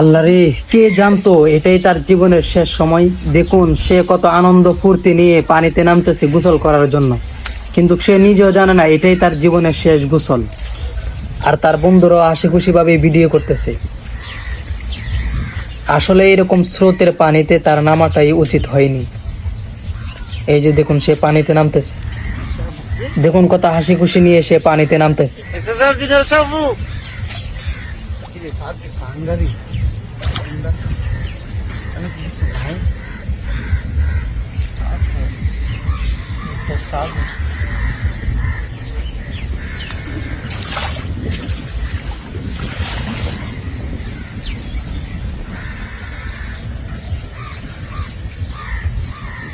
আল্লাহ রে, কে জানতো এটাই তার জীবনের শেষ সময়। দেখুন, সে কত আনন্দ ফুর্তি নিয়ে পানিতে নামতেছে গোসল করার জন্য, কিন্তু সে নিজেও জানে না এটাই তার জীবনের শেষ গোসল। আর তার বন্ধুরাও হাসি খুশি ভাবে ভিডিও করতেছে। আসলে এরকম স্রোতের পানিতে তার নামাটাই উচিত হয়নি। এই যে দেখুন, সে পানিতে নামতেছে। দেখুন কত হাসি খুশি নিয়ে সে পানিতে নামতেছে।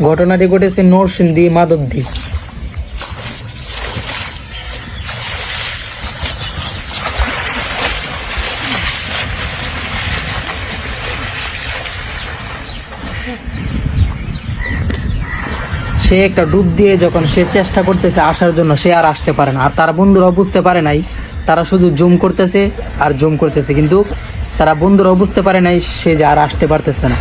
ঘটনাটি ঘটেছে নরসিংদী মাধবদী। সে একটা ডুব দিয়ে যখন সে চেষ্টা করতেছে আসার জন্য, সে আর আসতে পারে না। আর তার বন্ধুরাও বুঝতে পারে নাই, তারা শুধু জুম করতেছে আর জুম করতেছে, কিন্তু তারা বন্ধুরাও বুঝতে পারে নাই সে যে আর আসতে পারতেছে না।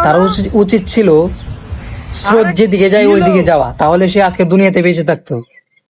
তার উচিত ছিল স্রোত যেদিকে যায় ওই দিকে যাওয়া, তাহলে সে আজকে দুনিয়াতে বেঁচে থাকতো।